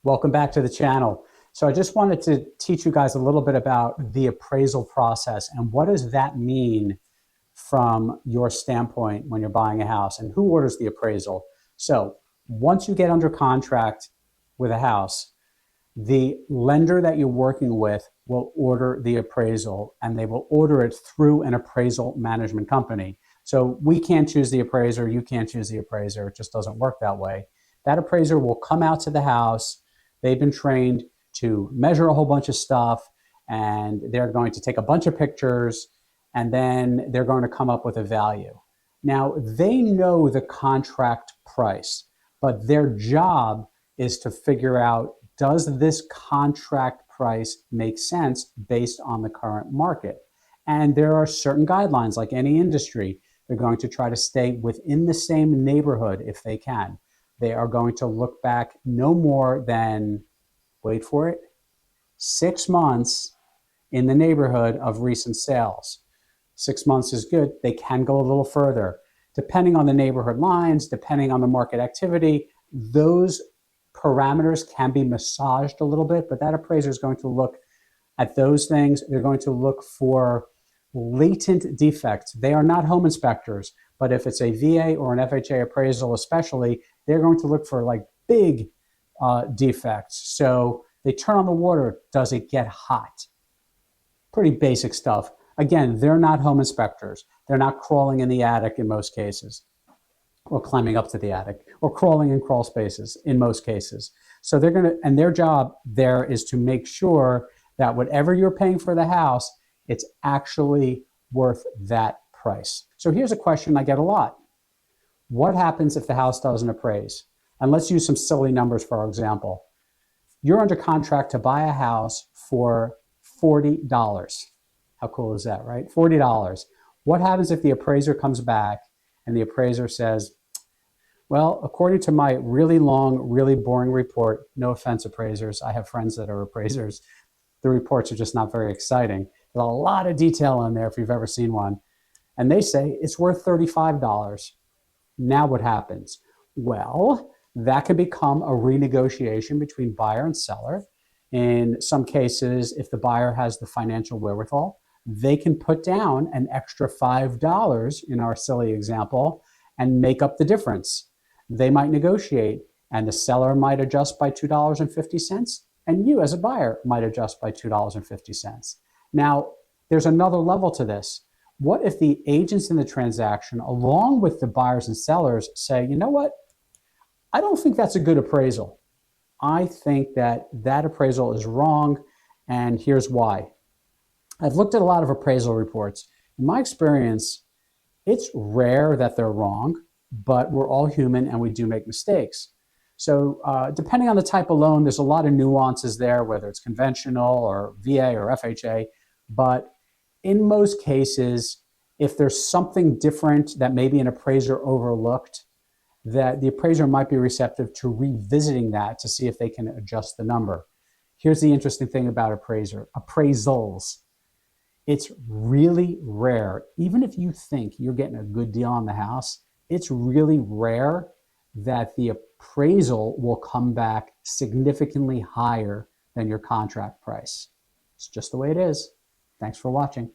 Welcome back to the channel. So I just wanted to teach you guys a little bit about the appraisal process and what does that mean from your standpoint when you're buying a house and who orders the appraisal. So once you get under contract with a house, the lender that you're working with will order the appraisal and they will order it through an appraisal management company. So we can't choose the appraiser, you can't choose the appraiser, it just doesn't work that way. That appraiser will come out to the house. They've been trained to measure a whole bunch of stuff and they're going to take a bunch of pictures and then they're going to come up with a value. Now, they know the contract price, but their job is to figure out, does this contract price make sense based on the current market? And there are certain guidelines, like any industry. They're going to try to stay within the same neighborhood if they can. They are going to look back no more than, wait for it, 6 months in the neighborhood of recent sales. 6 months is good. They can go a little further. Depending on the neighborhood lines, depending on the market activity, those parameters can be massaged a little bit, but that appraiser is going to look at those things. They're going to look for latent defects. They are not home inspectors, but if it's a VA or an FHA appraisal especially, they're going to look for like big defects. So they turn on the water, does it get hot? Pretty basic stuff. Again, they're not home inspectors. They're not crawling in the attic in most cases, or climbing up to the attic, or crawling in crawl spaces in most cases. So they're going to, and their job there is to make sure that whatever you're paying for the house, it's actually worth that price. So here's a question I get a lot. What happens if the house doesn't appraise? And let's use some silly numbers for our example. You're under contract to buy a house for $40. How cool is that, right? $40. What happens if the appraiser comes back and the appraiser says, well, according to my really long, really boring report, no offense appraisers, I have friends that are appraisers, the reports are just not very exciting. There's a lot of detail in there if you've ever seen one. And they say it's worth $35. Now what happens? Well, that can become a renegotiation between buyer and seller. In some cases, if the buyer has the financial wherewithal, they can put down an extra $5 in our silly example and make up the difference. They might negotiate and the seller might adjust by $2.50 and you as a buyer might adjust by $2.50. Now, there's another level to this. What if the agents in the transaction, along with the buyers and sellers, say, you know what? I don't think that's a good appraisal. I think that that appraisal is wrong, and here's why. I've looked at a lot of appraisal reports. In my experience, it's rare that they're wrong, but we're all human and we do make mistakes. So depending on the type of loan, there's a lot of nuances there, whether it's conventional or VA or FHA, but in most cases, if there's something different that maybe an appraiser overlooked, that the appraiser might be receptive to revisiting that to see if they can adjust the number. Here's the interesting thing about appraisals. It's really rare, even if you think you're getting a good deal on the house, it's really rare that the appraisal will come back significantly higher than your contract price. It's just the way it is. Thanks for watching.